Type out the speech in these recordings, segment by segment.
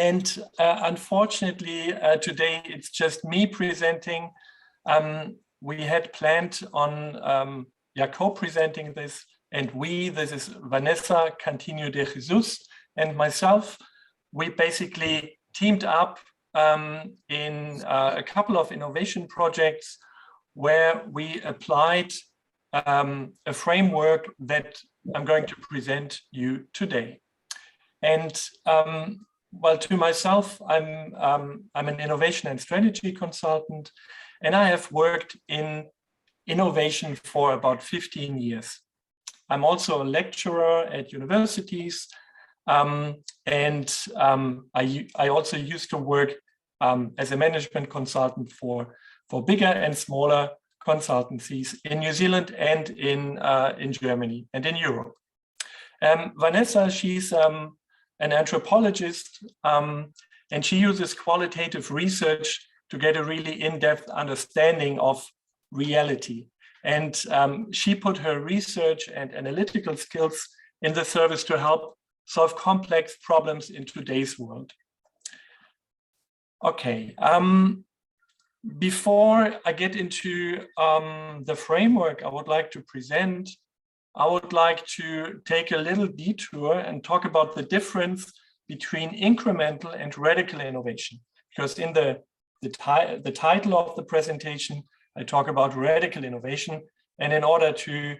And unfortunately, today it's just me presenting. We had planned on co-presenting this, and this is Vanessa Cantinho de Jesus and myself. We basically teamed up in a couple of innovation projects where we applied a framework that I'm going to present you today. And well, to myself, I'm an innovation and strategy consultant, and I have worked in innovation for about 15 years. I'm also a lecturer at universities, and I also used to work as a management consultant for bigger and smaller consultancies in New Zealand and in Germany and in Europe. Vanessa, she's an anthropologist, and she uses qualitative research to get a really in-depth understanding of reality. And she put her research and analytical skills in the service to help solve complex problems in today's world. Okay, before I get into the framework I would like to present, I would like to take a little detour and talk about the difference between incremental and radical innovation. Because in the title of the presentation, I talk about radical innovation. And in order to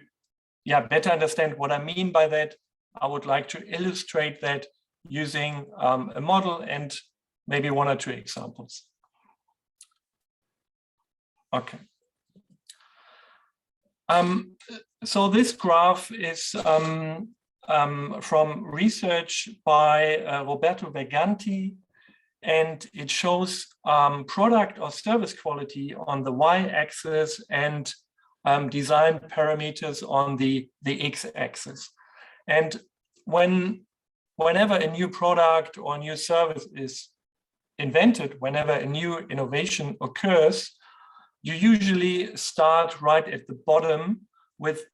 better understand what I mean by that, I would like to illustrate that using a model and maybe one or two examples. Okay. So this graph is from research by Roberto Verganti, and it shows product or service quality on the y-axis and design parameters on the x-axis. And whenever a new product or new service is invented, whenever a new innovation occurs, you usually start right at the bottom with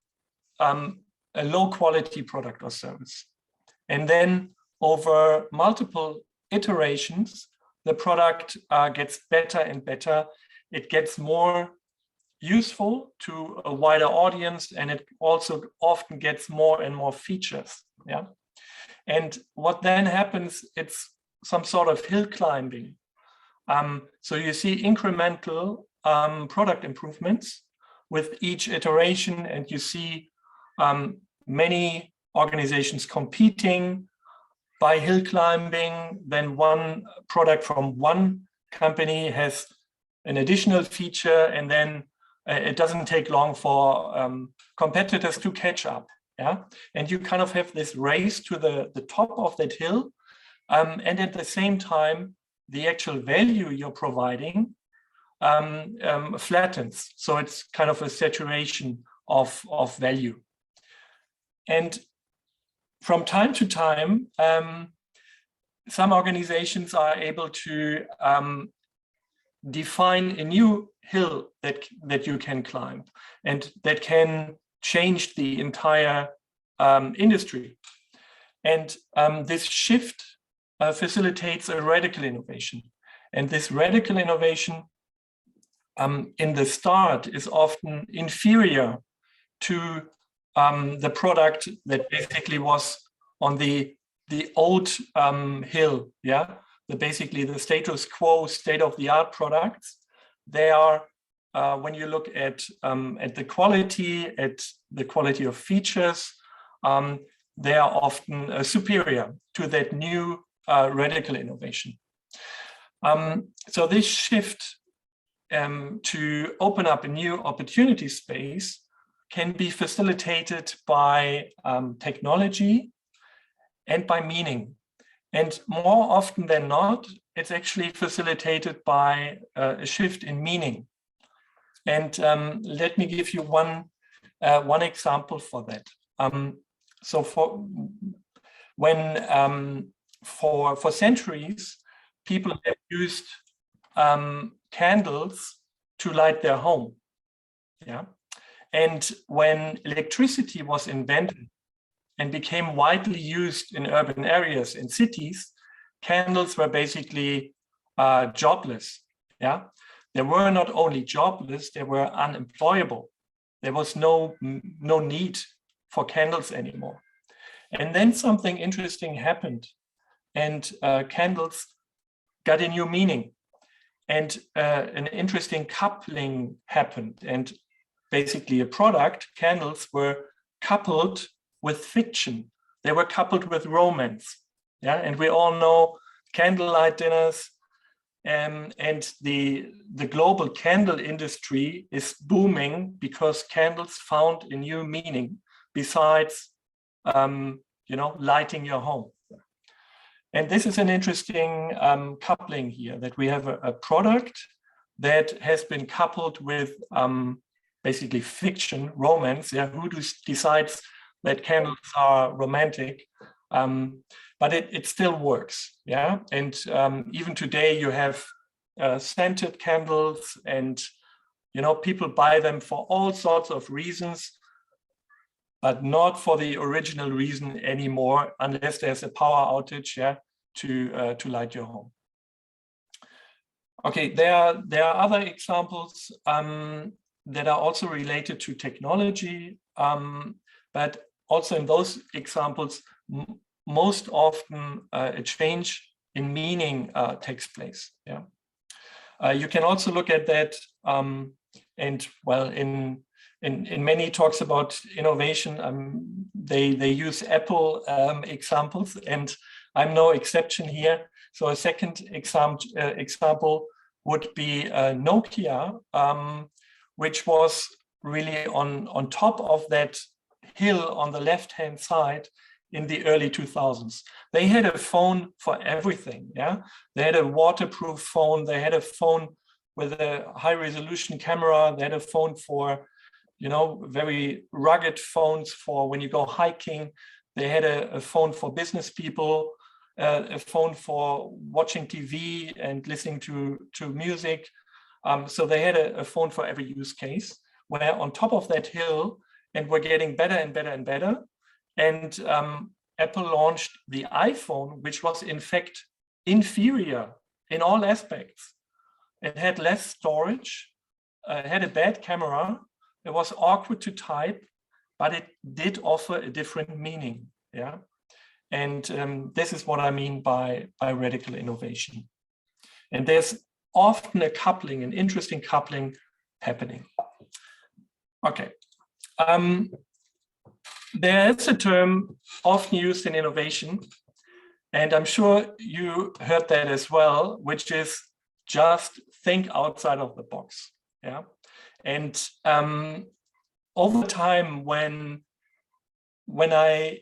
a low quality product or service. And then over multiple iterations, the product gets better and better. It gets more useful to a wider audience, and it also often gets more and more features. Yeah. And what then happens, it's some sort of hill climbing. So you see incremental product improvements with each iteration, and you see many organizations competing by hill climbing. Then one product from one company has an additional feature, and then it doesn't take long for competitors to catch up. Yeah, and you kind of have this race to the top of that hill, and at the same time, the actual value you're providing flattens. So it's kind of a saturation of value. And from time to time, some organizations are able to define a new hill that you can climb, and that can change the entire industry. And this shift facilitates a radical innovation. And this radical innovation in the start is often inferior to the product that basically was on the old hill. Yeah, basically the status quo, state-of-the-art products. They are, when you look at the quality of features, they are often superior to that new radical innovation. So this shift to open up a new opportunity space can be facilitated by technology and by meaning. And more often than not, it's actually facilitated by a shift in meaning. And let me give you one example for that. So for centuries, people have used candles to light their home. Yeah, and when electricity was invented and became widely used in urban areas and cities, candles were basically jobless. Yeah, they were not only jobless, they were unemployable. There was no need for candles anymore. And then something interesting happened, and candles got a new meaning, and an interesting coupling happened. And basically a product, candles, were coupled with fiction. They were coupled with romance. Yeah, and we all know candlelight dinners, and the global candle industry is booming because candles found a new meaning besides lighting your home. And this is an interesting coupling here, that we have a product that has been coupled with basically fiction, romance. Yeah, who decides that candles are romantic? But it still works. Yeah, and even today you have scented candles, and people buy them for all sorts of reasons, but not for the original reason anymore, unless there's a power outage, yeah, to light your home. Okay, there are other examples that are also related to technology, but also in those examples, most often a change in meaning takes place. Yeah, you can also look at that, and well, in many talks about innovation, they use Apple examples, and I'm no exception here. So a second example would be Nokia, which was really on top of that hill on the left-hand side in the early 2000s. They had a phone for everything. Yeah, they had a waterproof phone. They had a phone with a high-resolution camera. They had a phone for very rugged phones for when you go hiking. They had a phone for business people, a phone for watching TV and listening to music. So they had a phone for every use case, where on top of that hill, and we're getting better and better and better. And Apple launched the iPhone, which was in fact inferior in all aspects. It had less storage, it had a bad camera, it was awkward to type, but it did offer a different meaning. Yeah, and this is what I mean by radical innovation. And there's often a coupling, an interesting coupling happening. Okay. There is a term often used in innovation, and I'm sure you heard that as well, which is just think outside of the box. Yeah, and over time, when I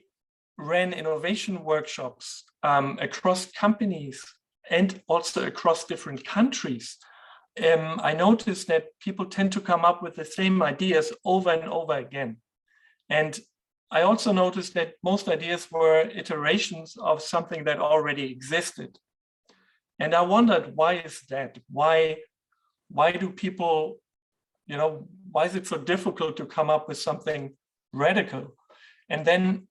ran innovation workshops across companies and also across different countries, I noticed that people tend to come up with the same ideas over and over again. And I also noticed that most ideas were iterations of something that already existed. And I wondered, why is that? Why do people, why is it so difficult to come up with something radical? And then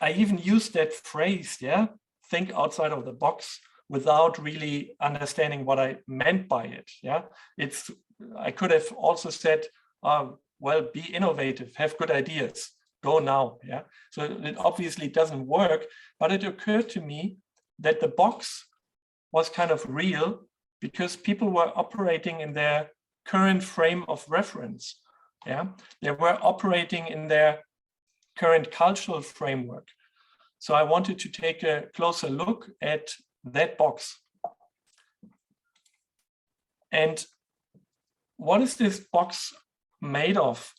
I even used that phrase, yeah, think outside of the box, without really understanding what I meant by it. Yeah, I could have also said, well, be innovative, have good ideas, go now. Yeah, so it obviously doesn't work, but it occurred to me that the box was kind of real because people were operating in their current frame of reference. Yeah, they were operating in their current cultural framework. So I wanted to take a closer look at that box. And what is this box made of?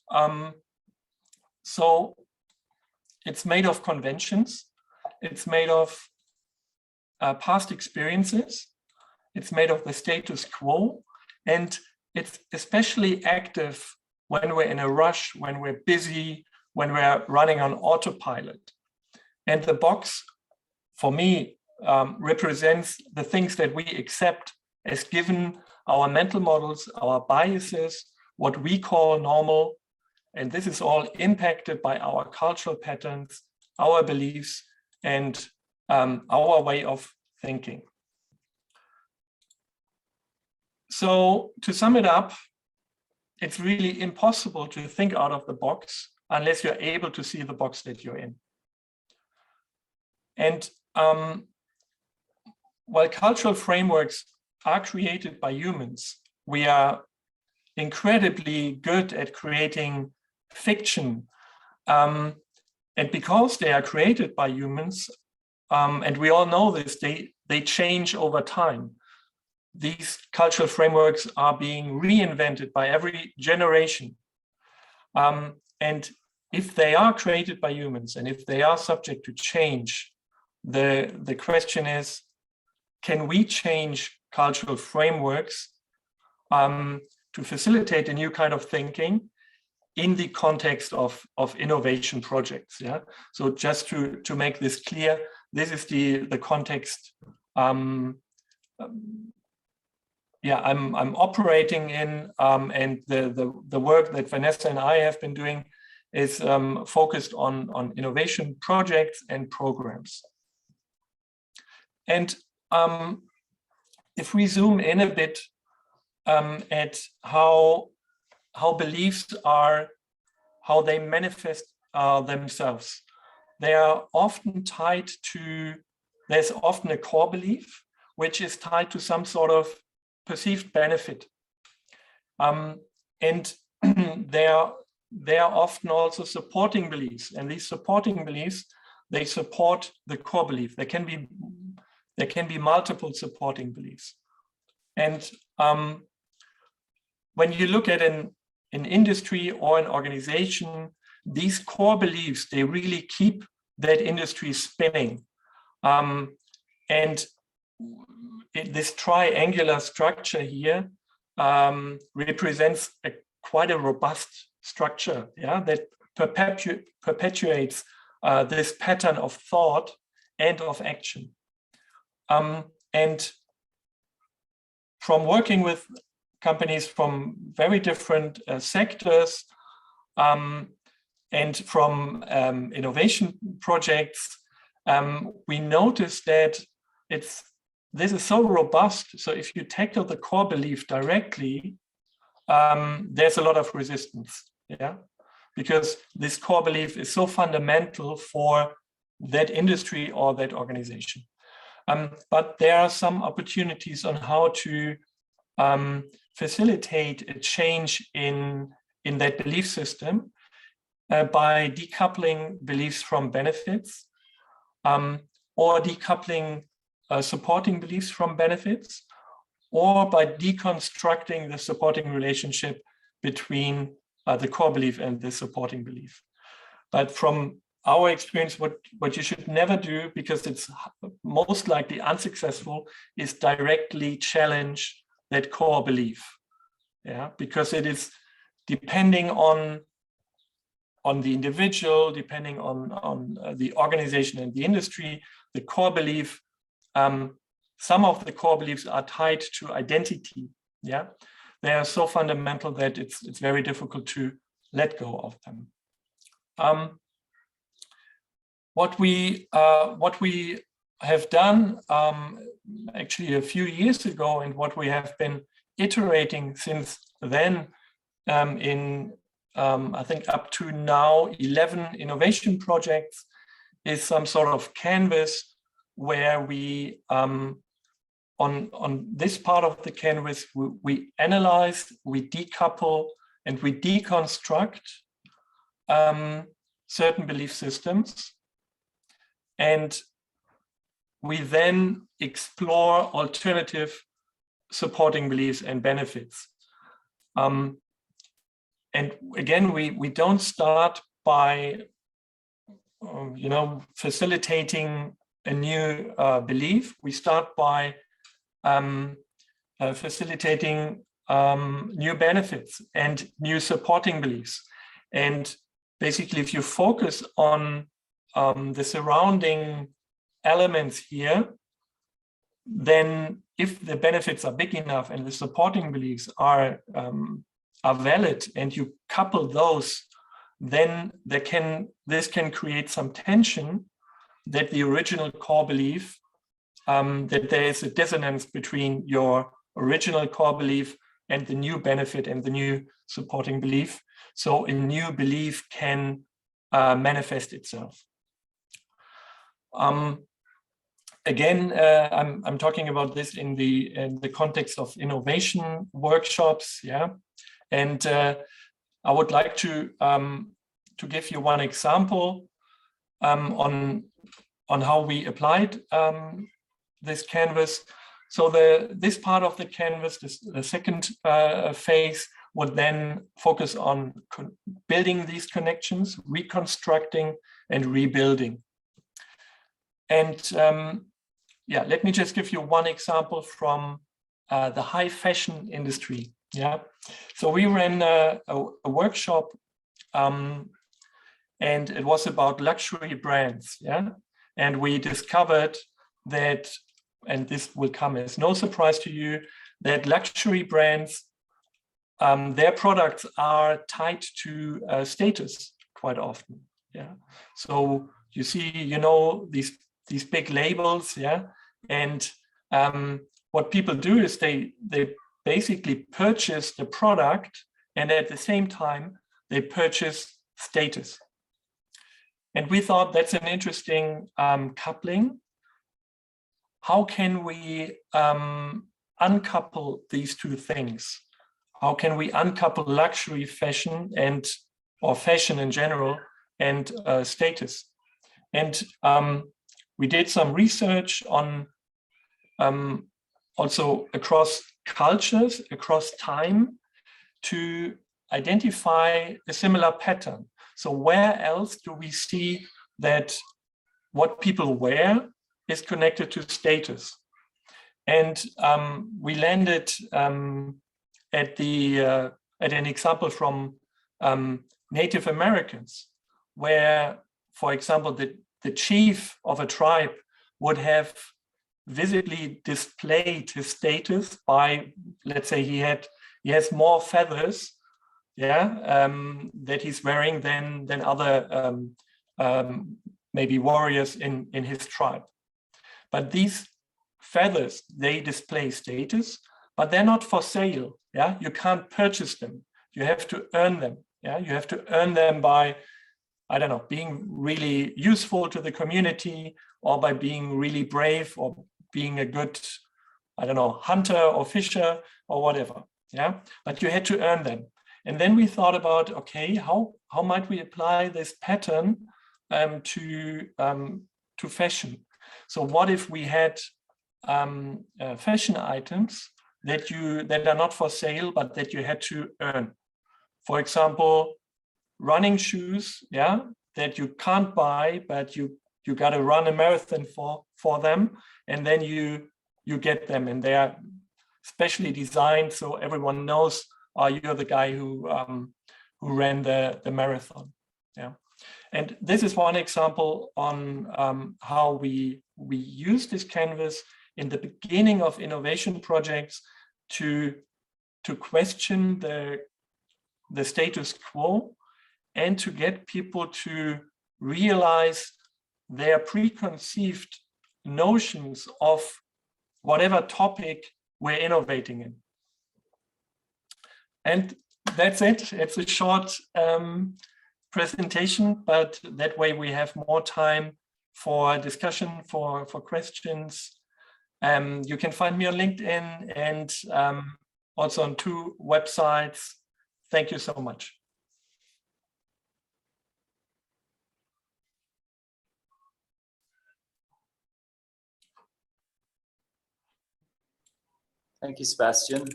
So it's made of conventions. It's made of past experiences. It's made of the status quo. And it's especially active when we're in a rush, when we're busy, when we're running on autopilot. And the box, for me, represents the things that we accept as given, our mental models, our biases, what we call normal. And this is all impacted by our cultural patterns, our beliefs, and our way of thinking. So to sum it up, it's really impossible to think out of the box unless you're able to see the box that you're in. And while cultural frameworks are created by humans, we are incredibly good at creating fiction. And because they are created by humans, and we all know this, they change over time. These cultural frameworks are being reinvented by every generation. And if they are created by humans and if they are subject to change, the question is, can we change cultural frameworks to facilitate a new kind of thinking in the context of innovation projects? Yeah. So just to make this clear, this is the context I'm operating in, and the work that Vanessa and I have been doing is focused on innovation projects and programs. And if we zoom in a bit at how beliefs are, how they manifest themselves, they are often tied to, there's often a core belief which is tied to some sort of perceived benefit. And they are often also supporting beliefs, and these supporting beliefs, they support the core belief. There can be multiple supporting beliefs. And when you look at an industry or an organization, these core beliefs, they really keep that industry spinning. And this triangular structure here represents quite a robust structure, yeah, that perpetuates this pattern of thought and of action. And from working with companies from very different sectors and from innovation projects, we notice that this is so robust. So if you tackle the core belief directly, there's a lot of resistance, yeah, because this core belief is so fundamental for that industry or that organization. But there are some opportunities on how to facilitate a change in that belief system by decoupling beliefs from benefits, or decoupling supporting beliefs from benefits, or by deconstructing the supporting relationship between the core belief and the supporting belief. But from our experience, what you should never do, because it's most likely unsuccessful, is directly challenge that core belief. Yeah, because it is depending on the individual, depending on the organization and the industry, the core belief, some of the core beliefs are tied to identity. Yeah, they are so fundamental that it's very difficult to let go of them. What we have done actually a few years ago, and what we have been iterating since then in I think up to now 11 innovation projects, is some sort of canvas where we on this part of the canvas we analyze, we decouple, and we deconstruct certain belief systems, and we then explore alternative supporting beliefs and benefits. And again, we don't start by facilitating a new belief. We start by facilitating new benefits and new supporting beliefs. And basically, if you focus on the surrounding elements here, then if the benefits are big enough and the supporting beliefs are valid, and you couple those, then this can create some tension that the original core belief that there is a dissonance between your original core belief and the new benefit and the new supporting belief. So a new belief can manifest itself. Again, I'm talking about this in the context of innovation workshops, yeah. And I would like to give you one example on how we applied this canvas. So this part of the canvas, the second phase, would then focus on building these connections, reconstructing and rebuilding. And yeah, let me just give you one example from the high fashion industry. Yeah, so we ran a workshop, and it was about luxury brands. Yeah, and we discovered that, and this will come as no surprise to you, that luxury brands, their products are tied to status quite often. Yeah, so you see, you know, these big labels, yeah, and what people do is they basically purchase the product, and at the same time they purchase status. And we thought that's an interesting coupling. How can we uncouple these two things? How can we uncouple luxury fashion or fashion in general and status? And we did some research on also across cultures, across time, to identify a similar pattern. So where else do we see that what people wear is connected to status? And we landed at an example from Native Americans, where, for example, the chief of a tribe would have visibly displayed his status by, let's say, he has more feathers, yeah, that he's wearing than other maybe warriors in his tribe. But these feathers, they display status, but they're not for sale. Yeah, you can't purchase them. You have to earn them. Yeah, you have to earn them by, I don't know, being really useful to the community, or by being really brave, or being a good, I don't know, hunter or fisher or whatever. Yeah, but you had to earn them. And then we thought about, okay, how might we apply this pattern to fashion? So what if we had fashion items that are not for sale, but that you had to earn? For example, running shoes, yeah, that you can't buy, but you got to run a marathon for them, and then you get them, and they are specially designed so everyone knows, you're the guy who ran the marathon. Yeah, and this is one example on how we use this canvas in the beginning of innovation projects to question the status quo, and to get people to realize their preconceived notions of whatever topic we're innovating in. And that's it. It's a short presentation, but that way we have more time for discussion, for questions. You can find me on LinkedIn and also on 2 websites. Thank you so much. Thank you, Sebastian.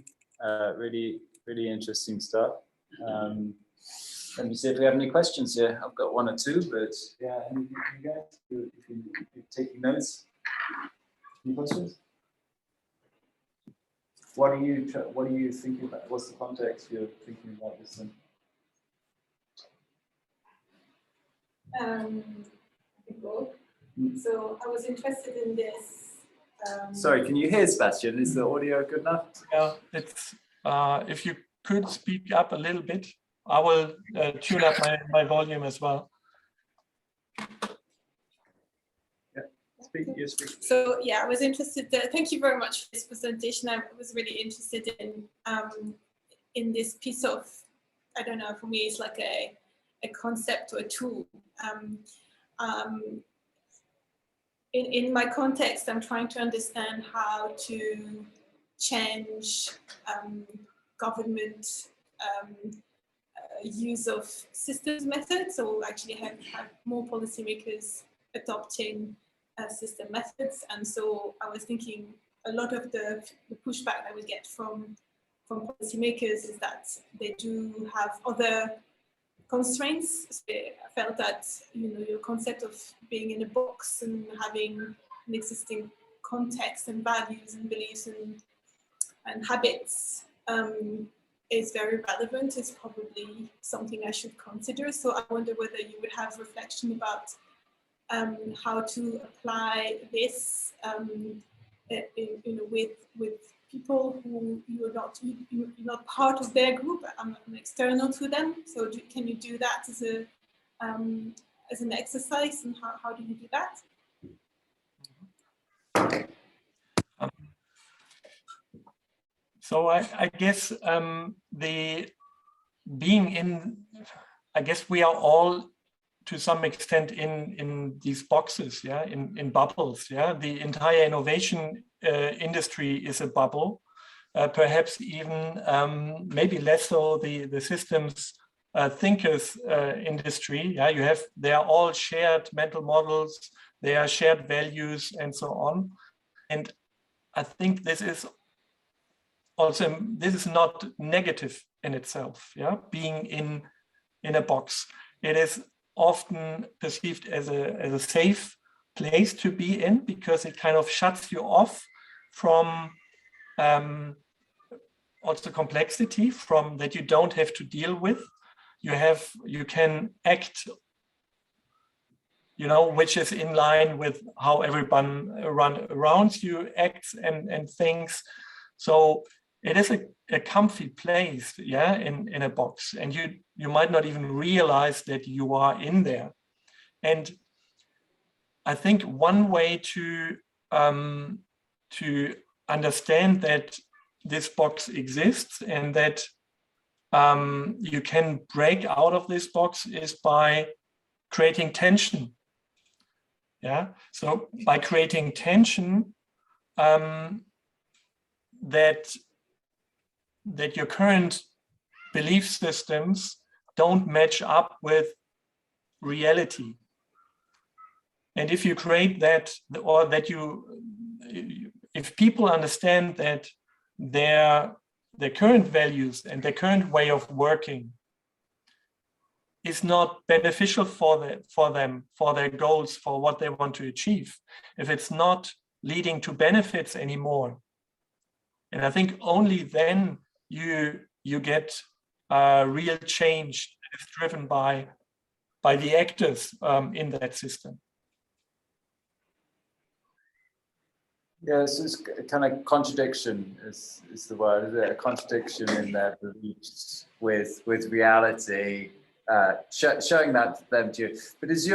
Really interesting stuff. Let me see if we have any questions here. I've got 1 or 2, but yeah, anything from you guys? If you're taking notes. Any questions? What are you thinking about? What's the context you're thinking about this thing? I think both. So I was interested in this. Sorry, can you hear Sebastian? Is the audio good enough? Yeah, it's if you could speak up a little bit, I will tune up my volume as well. Yeah. You speak. So yeah, I was interested. Thank you very much for this presentation. I was really interested in this piece of, I don't know, for me it's like a concept or a tool. In my context, I'm trying to understand how to change government use of systems methods, or actually have more policymakers adopting system methods. And so I was thinking a lot of the pushback that we get from policymakers is that they do have other constraints. So I felt that, you know, your concept of being in a box and having an existing context and values and beliefs and habits is very relevant. It's probably something I should consider. So I wonder whether you would have reflection about how to apply this with people who you're not part of their group. I'm external to them. So can you do that as an exercise, and how do you do that? So I guess I guess we are all to some extent in these boxes, yeah, in bubbles, yeah. The entire innovation industry is a bubble, perhaps even maybe less so the systems thinkers industry. Yeah, they are all shared mental models, they are shared values, and so on. And I think this is not negative in itself. Yeah, being in a box, it is often perceived as a safe place to be in, because it kind of shuts you off from also complexity from that you don't have to deal with. You can act, you know, which is in line with how everyone around you acts and things. So it is a comfy place, yeah, in a box, and you might not even realize that you are in there. And I think one way to understand that this box exists and that you can break out of this box is by creating tension. Yeah, so by creating tension, that your current belief systems don't match up with reality. And if you create that, or that if people understand that their current values and their current way of working is not beneficial for them, for their goals, for what they want to achieve, if it's not leading to benefits anymore, and I think only then you get real change that is driven by the actors in that system. Yeah, so it's a kind of contradiction is the word, is it? A contradiction in their beliefs with reality, showing that to them to you. But is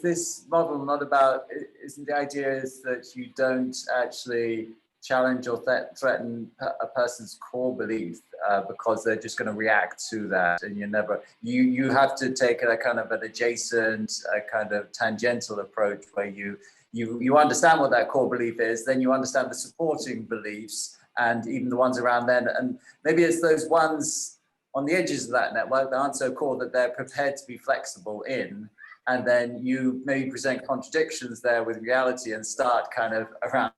this model not about, isn't the idea is that you don't actually challenge or threaten a person's core belief because they're just going to react to that, and you have to take a kind of an adjacent, a kind of tangential approach where you understand what that core belief is, then you understand the supporting beliefs and even the ones around then, and maybe it's those ones on the edges of that network that aren't so core that they're prepared to be flexible in, and then you maybe present contradictions there with reality and start kind of around.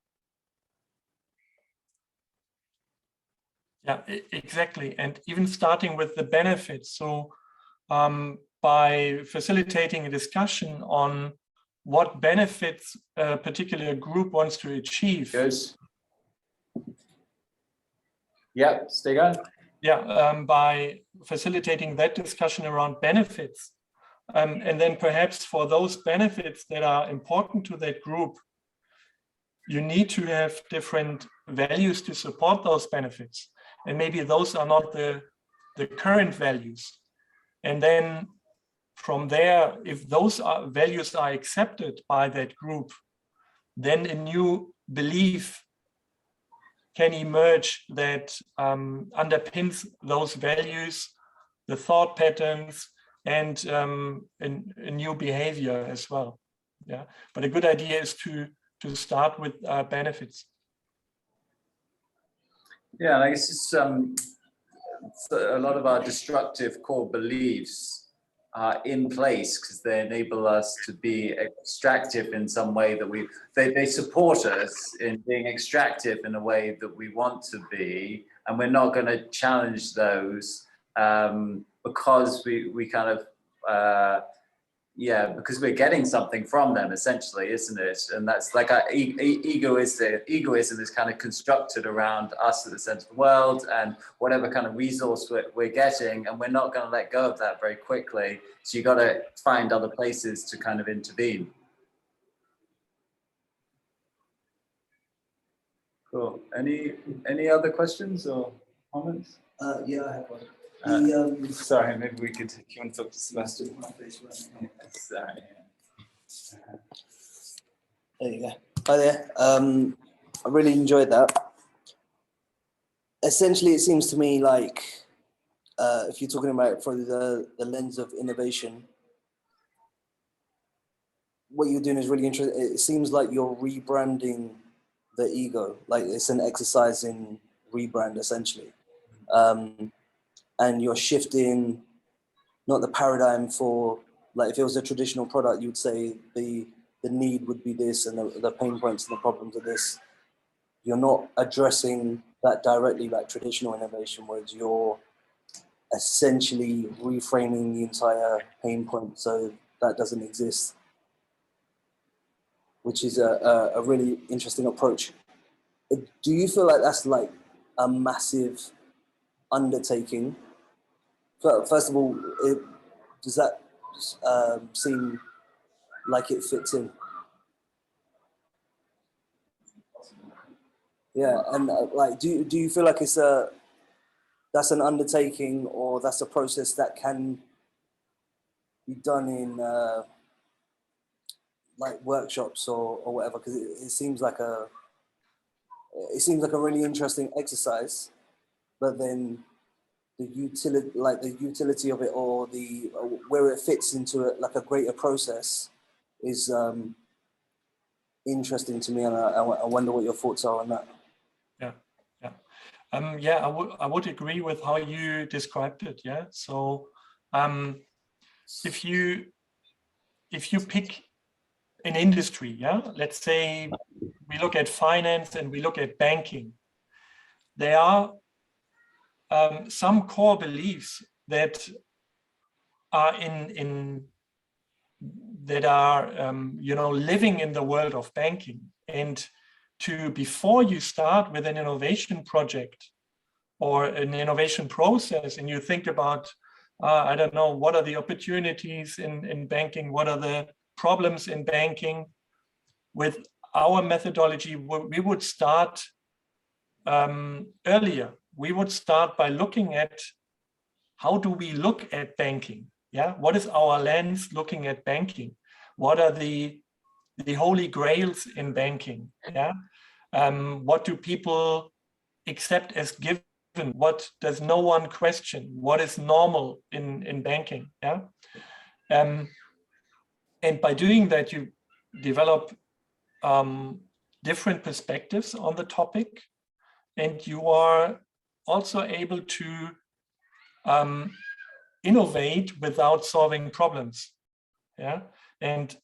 Yeah, exactly. And even starting with the benefits. So by facilitating a discussion on what benefits a particular group wants to achieve. Yes. Yeah, stay on. Yeah, by facilitating that discussion around benefits. And then perhaps for those benefits that are important to that group, you need to have different values to support those benefits. And maybe those are not the current values. And then from there, if those values are accepted by that group, then a new belief can emerge that underpins those values, the thought patterns, and a new behavior as well. Yeah, but a good idea is to start with benefits. Yeah, I guess it's a lot of our destructive core beliefs are in place because they enable us to be extractive in some way that they support us in being extractive in a way that we want to be, and we're not going to challenge those because we kind of because we're getting something from them, essentially, isn't it? And that's like our egoism is kind of constructed around us in the sense of the world and whatever kind of resource we're getting, and we're not going to let go of that very quickly. So you got to find other places to kind of intervene. Cool. Any other questions or comments? Yeah, I have one. Sorry, maybe we could. If you want to talk to Sebastian. Sorry. There you go. Hi there. I really enjoyed that. Essentially, it seems to me like if you're talking about it through the lens of innovation, what you're doing is really interesting. It seems like you're rebranding the ego, like it's an exercise in rebrand, essentially. And you're shifting not the paradigm for, like if it was a traditional product, you would say the need would be this and the pain points and the problems are this. You're not addressing that directly like traditional innovation, whereas you're essentially reframing the entire pain point so that doesn't exist, which is a really interesting approach. Do you feel like that's like a massive undertaking? First of all, does that seem like it fits in? Yeah, and like, do you feel like that's an undertaking, or that's a process that can be done in like workshops or whatever? Because it seems like a really interesting exercise, but then the utility of it, or where it fits into it, like a greater process, is interesting to me, and I wonder what your thoughts are on that. I would agree with how you described it. Yeah, so if you pick an industry, yeah, let's say we look at finance and we look at banking, there are some core beliefs that are living in the world of banking. And before you start with an innovation project or an innovation process, and you think about, I don't know, what are the opportunities in banking? What are the problems in banking? With our methodology, we would start earlier. We would start by looking at how do we look at banking? Yeah, what is our lens looking at banking? What are the holy grails in banking? Yeah, what do people accept as given? What does no one question? What is normal in banking? Yeah, and by doing that, you develop different perspectives on the topic, and you are also able to innovate without solving problems. Yeah, and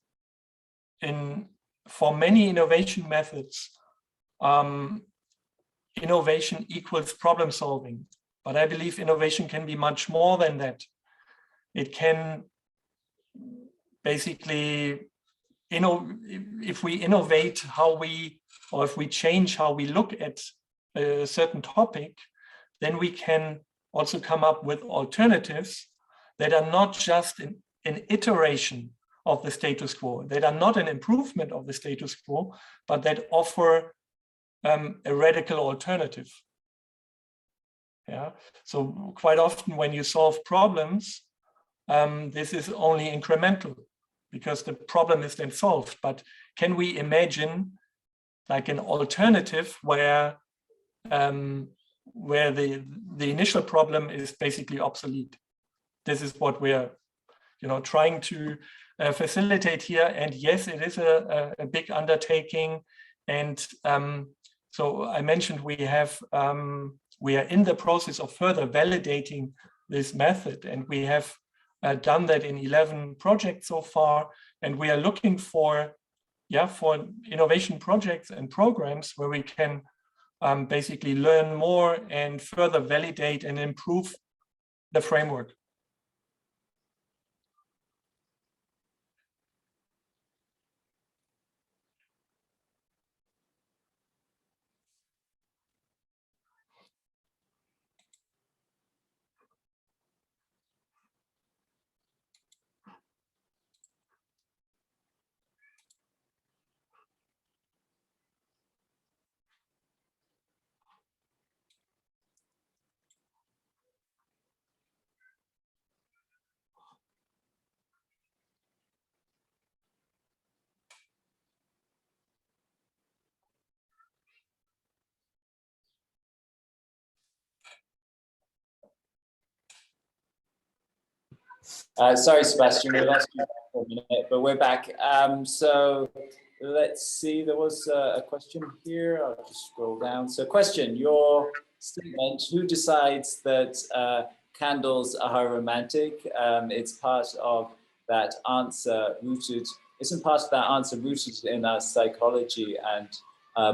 for many innovation methods, innovation equals problem solving. But I believe innovation can be much more than that. It can basically, if we innovate if we change how we look at a certain topic, then we can also come up with alternatives that are not just an iteration of the status quo, that are not an improvement of the status quo, but that offer a radical alternative. Yeah. So quite often when you solve problems, this is only incremental because the problem is then solved. But can we imagine like an alternative where the initial problem is basically obsolete. This is what we're trying to facilitate here. And yes, it is a big undertaking. And so I mentioned we are in the process of further validating this method, and we have done that in 11 projects so far. And we are looking for innovation projects and programs where we can basically learn more and further validate and improve the framework. Sorry, Sebastian, we lost you for a minute, but we're back. So let's see, there was a question here. I'll just scroll down. So question, your statement, who decides that candles are romantic? It's part of that answer rooted, isn't part of that answer rooted in our psychology and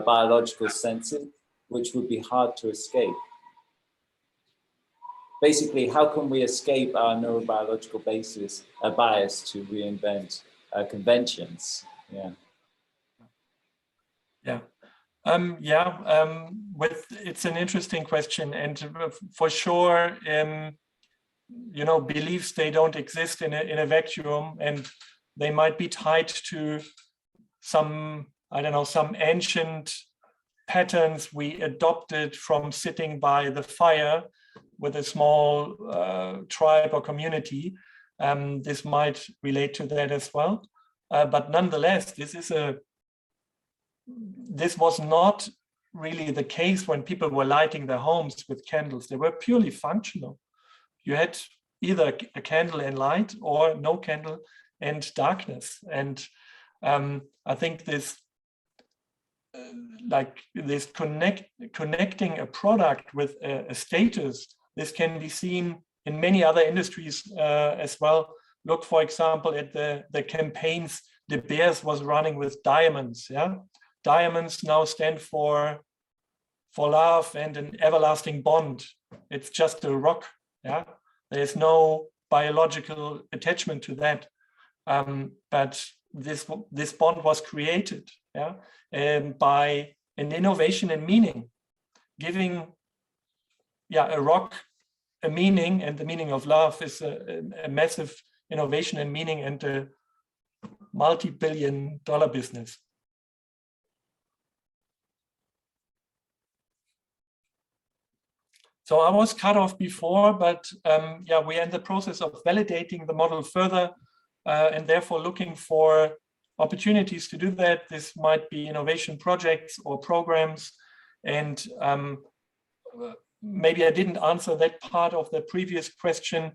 biological senses, which would be hard to escape. Basically, how can we escape our neurobiological bias to reinvent conventions? It's an interesting question, and for sure, beliefs, they don't exist in a vacuum, and they might be tied to some, some ancient patterns we adopted from sitting by the fire with a small tribe or community. This might relate to that as well. But nonetheless, this was not really the case when people were lighting their homes with candles. They were purely functional. You had either a candle and light or no candle and darkness. And I think this connecting a product with a status, this can be seen in many other industries as well. Look, for example, at the campaigns De Beers was running with diamonds. Diamonds now stand for love and an everlasting bond. It's just a rock. There's no biological attachment to that. But this bond was created by an innovation in meaning, giving a rock a meaning, and the meaning of love is a massive innovation in meaning and a multi-billion-dollar business. So I was cut off before, but we're in the process of validating the model further and therefore looking for opportunities to do that. This might be innovation projects or programs. And maybe I didn't answer that part of the previous question.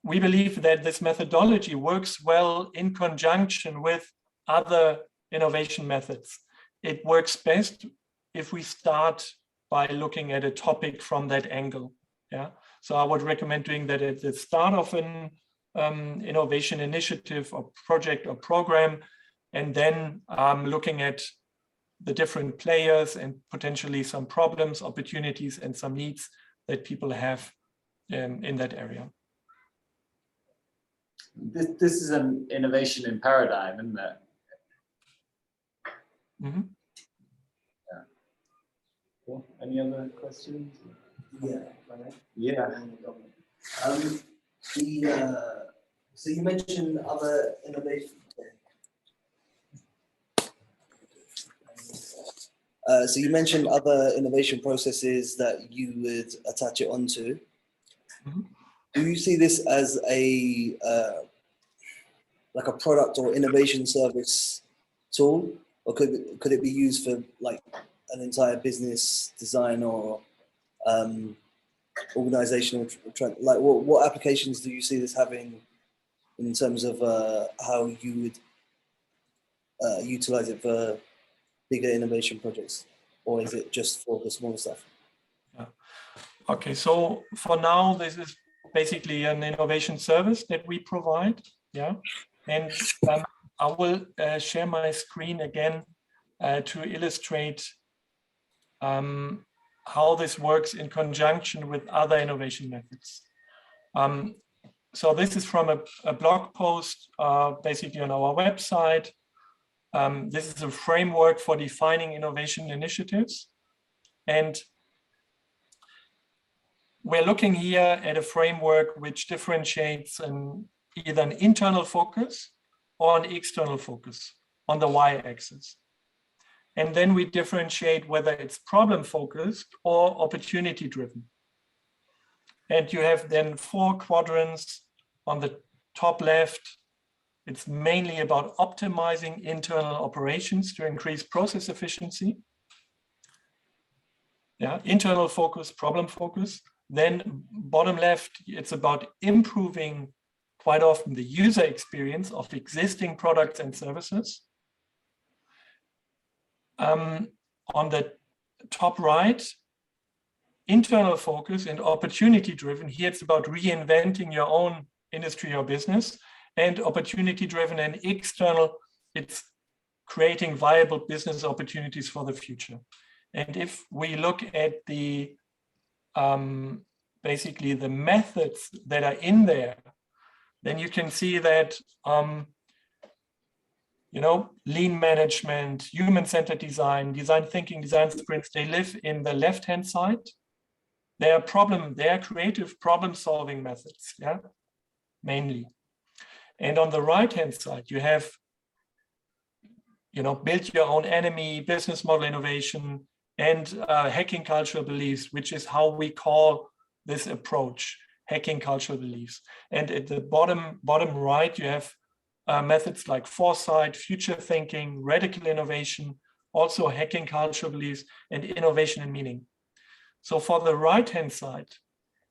We believe that this methodology works well in conjunction with other innovation methods. It works best if we start by looking at a topic from that angle. So I would recommend doing that at the start of an innovation initiative or project or program, and then looking at the different players and potentially some problems, opportunities, and some needs that people have in that area. This is an innovation in paradigm, isn't it? Mm-hmm. Cool. Any other questions? Yeah. So you mentioned other innovation. So you mentioned other innovation processes that you would attach it onto. Mm-hmm. Do you see this as a like a product or innovation service tool, or could it be used for like an entire business design or organizational like what applications do you see this having in terms of how you would utilize it for bigger innovation projects, or is it just for the smaller stuff? Yeah. Okay, so for now, this is basically an innovation service that we provide. Yeah, and I will share my screen again to illustrate how this works in conjunction with other innovation methods. So this is from a blog post basically on our website. This is a framework for defining innovation initiatives. And we're looking here at a framework which differentiates either an internal focus or an external focus on the y-axis. And then we differentiate whether it's problem-focused or opportunity-driven. And you have then 4 quadrants on the top left. It's mainly about optimizing internal operations to increase process efficiency. Yeah, internal focus, problem focus. Then bottom left, it's about improving quite often the user experience of existing products and services. On the top right, internal focus and opportunity driven. Here it's about reinventing your own industry or business, and opportunity driven and external, it's creating viable business opportunities for the future. And if we look at the basically the methods that are in there, then you can see that lean management, human-centered design, design thinking, design sprints, they live in the left-hand side. They are creative problem-solving methods, yeah, mainly. And on the right-hand side, you have, build your own enemy, business model innovation, and hacking cultural beliefs, which is how we call this approach, hacking cultural beliefs. And at the bottom right, you have methods like foresight, future thinking, radical innovation, also hacking cultural beliefs, and innovation and meaning. So for the right-hand side,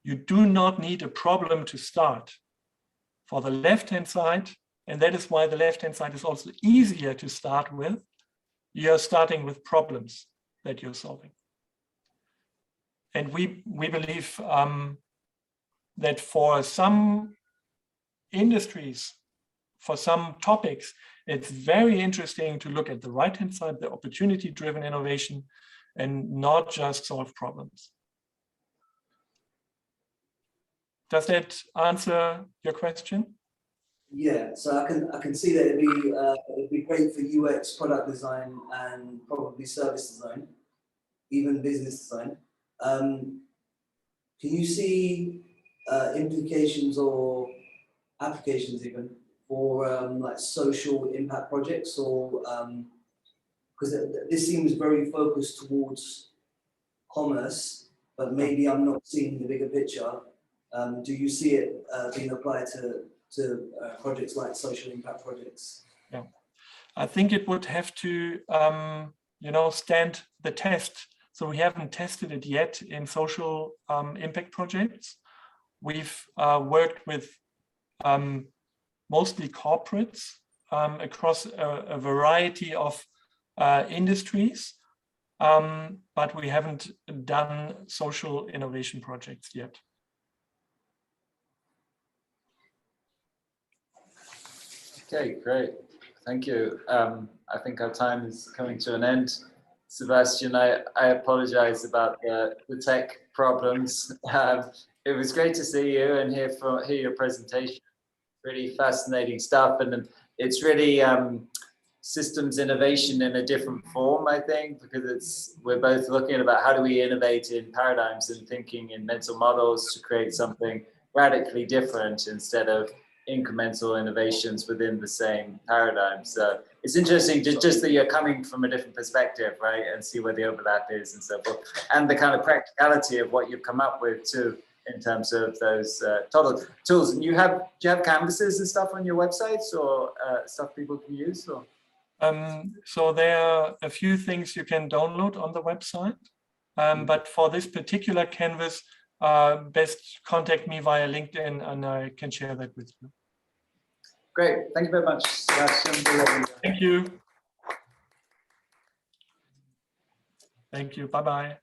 you do not need a problem to start. For the left-hand side, and that is why the left-hand side is also easier to start with, you're starting with problems that you're solving. And we believe that for some industries, for some topics, it's very interesting to look at the right-hand side, the opportunity-driven innovation, and not just solve problems. Does that answer your question? Yeah, so I can see that it'd be great for UX, product design, and probably service design, even business design. Can you see implications or applications even for like social impact projects, or because this seems very focused towards commerce, but maybe I'm not seeing the bigger picture. Do you see it being applied to projects like social impact projects? Yeah, I think it would have to, stand the test. So we haven't tested it yet in social impact projects. We've worked with mostly corporates across a variety of industries, but we haven't done social innovation projects yet. Okay, great. Thank you. I think our time is coming to an end. Sebastian, I apologize about the tech problems. It was great to see you and hear your presentation. Really fascinating stuff, and it's really systems innovation in a different form, I think, because we're both looking at about how do we innovate in paradigms and thinking in mental models to create something radically different instead of incremental innovations within the same paradigm. So it's interesting just that you're coming from a different perspective, right, and see where the overlap is and so forth, and the kind of practicality of what you've come up with too in terms of those tools. And do you have canvases and stuff on your websites, or stuff people can use? Or So there are a few things you can download on the website, but for this particular canvas, best contact me via LinkedIn and I can share that with you. Great, thank you very much, Sebastian. Thank you. Thank you, bye-bye.